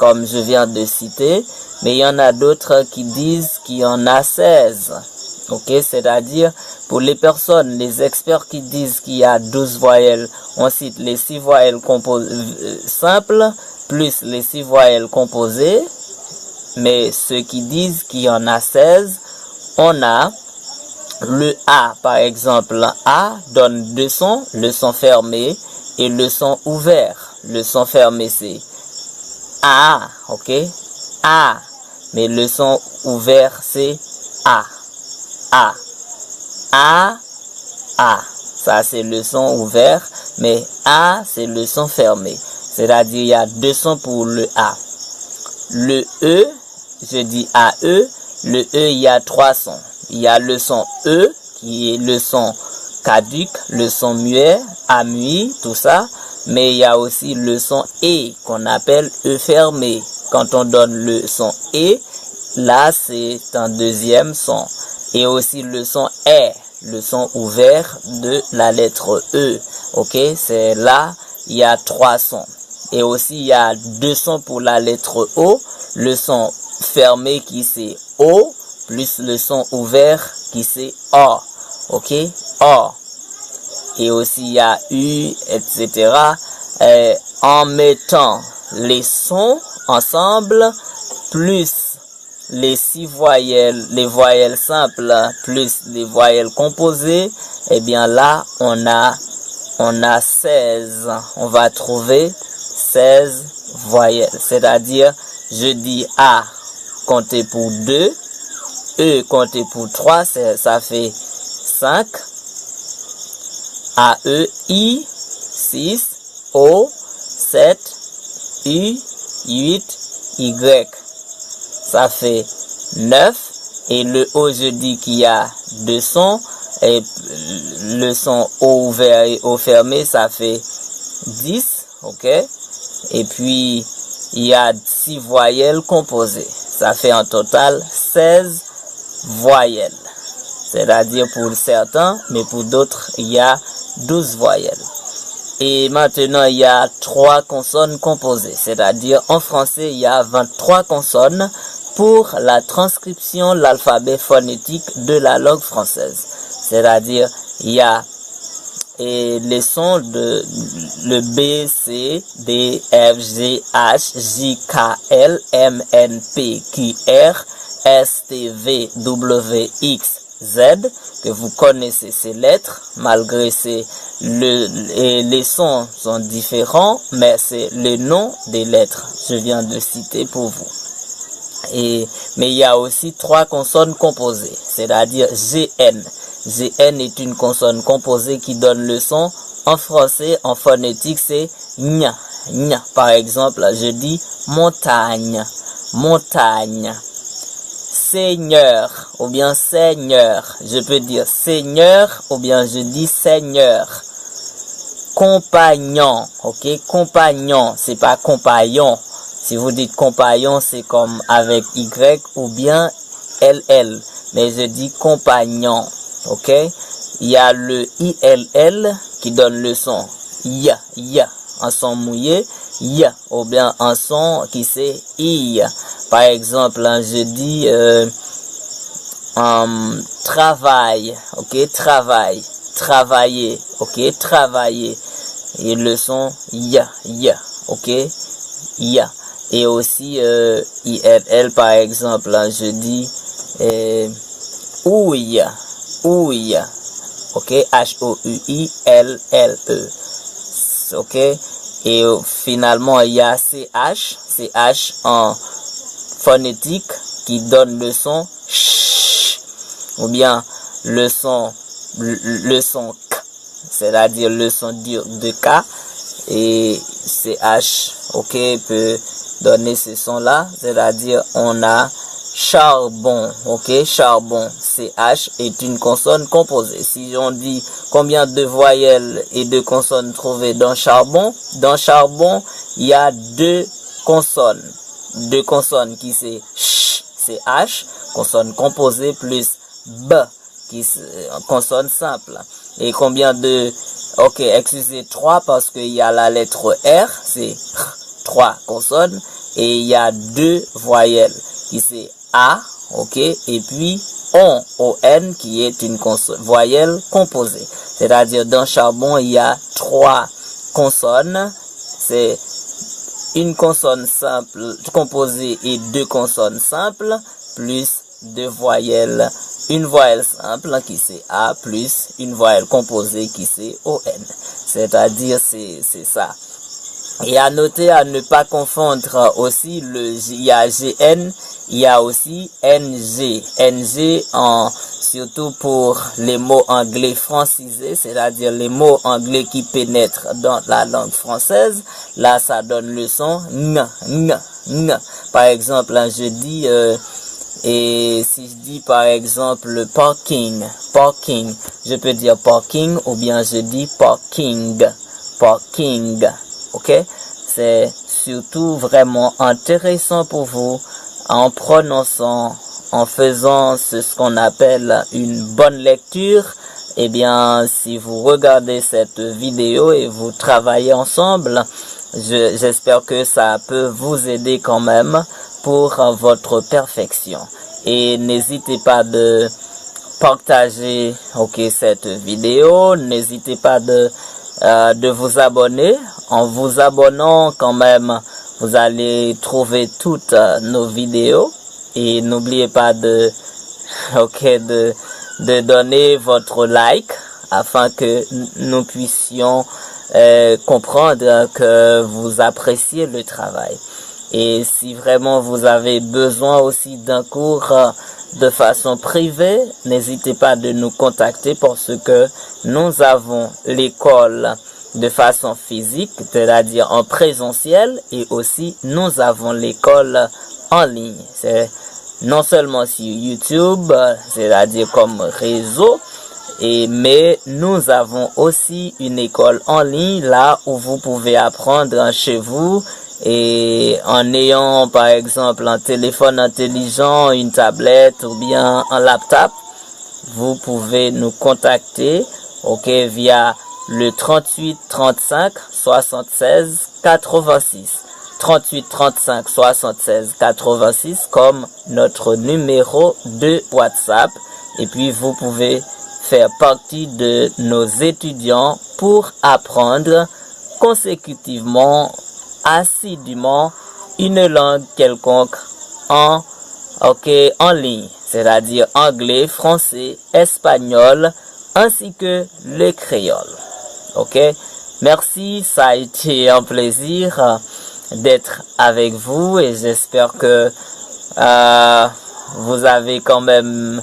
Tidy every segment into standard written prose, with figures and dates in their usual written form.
comme je viens de citer, mais il y en a d'autres qui disent qu'il y en a 16. Ok, c'est-à-dire, pour les personnes, les experts qui disent qu'il y a 12 voyelles, on cite les 6 voyelles simples, plus les 6 voyelles composées, mais ceux qui disent qu'il y en a 16, on a le A, par exemple. A donne deux sons, le son fermé et le son ouvert. Le son fermé, c'est A, ok? A. Mais le son ouvert, c'est A. A. A. A. Ça, c'est le son ouvert, mais A, c'est le son fermé. C'est-à-dire, il y a deux sons pour le A. Le E, je dis AE, le E, il y a trois sons. Il y a le son E, qui est le son caduc, le son muet, amui, tout ça. Mais il y a aussi le son E, qu'on appelle E fermé. Quand on donne le son E, là, c'est un deuxième son. Et aussi le son E, le son ouvert de la lettre E. Ok, c'est là, il y a trois sons. Et aussi, il y a deux sons pour la lettre O. Le son fermé qui c'est O, plus le son ouvert qui c'est O. Ok, O. Et aussi, il y a U, etc. En mettant les sons ensemble, plus les 6 voyelles, les voyelles simples, plus les voyelles composées, eh bien là, on a 16. On va trouver 16 voyelles. C'est-à-dire, je dis A, comptez pour 2. E, comptez pour 3, ça fait 5. A, E, I, 6. O, 7. U, 8. Y, ça fait 9. Et le O, je dis qu'il y a deux sons. Et le son O ouvert et O fermé, ça fait 10. Ok? Et puis, il y a 6 voyelles composées. Ça fait en total 16 voyelles. C'est-à-dire pour certains, mais pour d'autres, il y a 12 voyelles. Et maintenant, il y a 3 consonnes composées. C'est-à-dire, en français, il y a 23 consonnes pour la transcription de l'alphabet phonétique de la langue française. C'est-à-dire, il y a les sons de le B, C, D, F, G, H, J, K, L, M, N, P, Q, R, S, T, V, W, X, Z, que vous connaissez ces lettres, malgré les sons sont différents, mais c'est le nom des lettres, je viens de citer pour vous. Mais il y a aussi 3 consonnes composées, c'est-à-dire GN. GN est une consonne composée qui donne le son. En français, en phonétique, c'est gna, gna. Par exemple, je dis montagne, montagne. Seigneur, ou bien seigneur. Je peux dire seigneur, ou bien je dis seigneur. Compagnon, ok? Compagnon, c'est pas compagnon. Si vous dites compagnon, c'est comme avec Y ou bien LL. Mais je dis compagnon. Ok, il y a le ILL qui donne le son ya, ya, un son mouillé, ya, ou bien un son qui c'est I. Par exemple, je dis travail, ok, travail, travailler, ok, travailler, et le son ya, ya, ok, ya. Et aussi ILL, par exemple, je dis ouille. Ouille, ok, H-O-U-I-L-L-E, ok, et finalement il y a CH, CH en phonétique qui donne le son ch, ou bien le son K, c'est-à-dire le son dur de K, et CH, ok, peut donner ce son-là, c'est-à-dire on a charbon, ok, charbon, CH est une consonne composée. Si on dit combien de voyelles et de consonnes trouvées dans charbon, il y a 2 consonnes. 2 consonnes qui c'est ch, CH, consonne composée, plus B, qui c'est consonne simple. Et combien de, ok, excusez 3 parce qu'il y a la lettre R, c'est 3 consonnes. et il y a deux voyelles qui c'est A, ok, et puis on qui est une voyelle composée. C'est-à-dire dans charbon, il y a trois consonnes. C'est une consonne simple composée et deux consonnes simples, plus deux voyelles. Une voyelle simple qui c'est A, plus une voyelle composée qui c'est ON. C'est-à-dire, c'est ça. Et à noter, à ne pas confondre aussi, il y a GN, il y a aussi NG. NG surtout pour les mots anglais francisés, c'est-à-dire les mots anglais qui pénètrent dans la langue française. Là, ça donne le son n. Par exemple, là, je dis, et si je dis par exemple parking, je peux dire parking ou bien je dis parking. Ok? C'est surtout vraiment intéressant pour vous en prononçant, en faisant ce qu'on appelle une bonne lecture. Eh bien, si vous regardez cette vidéo et vous travaillez ensemble, j'espère que ça peut vous aider quand même pour votre perfection. Et n'hésitez pas de partager, cette vidéo. N'hésitez pas de vous abonner. En vous abonnant quand même, vous allez trouver toutes nos vidéos. Et n'oubliez pas de donner votre like afin que nous puissions comprendre que vous appréciez le travail. Et si vraiment vous avez besoin aussi d'un cours de façon privée, n'hésitez pas de nous contacter parce que nous avons l'école de façon physique, c'est-à-dire en présentiel, et aussi nous avons l'école en ligne. C'est non seulement sur YouTube, c'est-à-dire comme réseau, mais nous avons aussi une école en ligne là où vous pouvez apprendre chez vous et en ayant par exemple un téléphone intelligent, une tablette ou bien un laptop. Vous pouvez nous contacter via le 38 35 76 86 38 35 76 86 comme notre numéro de WhatsApp, et puis vous pouvez faire partie de nos étudiants pour apprendre consécutivement, assidûment une langue quelconque en ligne, c'est-à-dire anglais, français, espagnol ainsi que le créole. Merci, ça a été un plaisir d'être avec vous et j'espère que vous avez quand même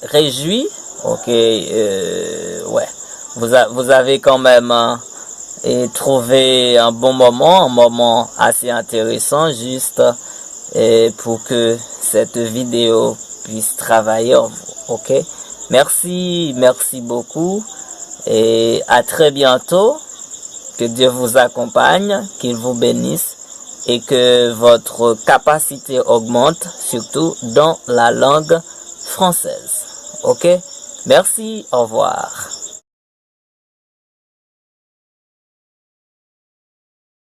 réjoui. Vous avez quand même trouvé un bon moment, un moment assez intéressant juste pour que cette vidéo puisse travailler en vous. Merci beaucoup et à très bientôt. Que Dieu vous accompagne, qu'il vous bénisse et que votre capacité augmente, surtout dans la langue française. Merci, au revoir.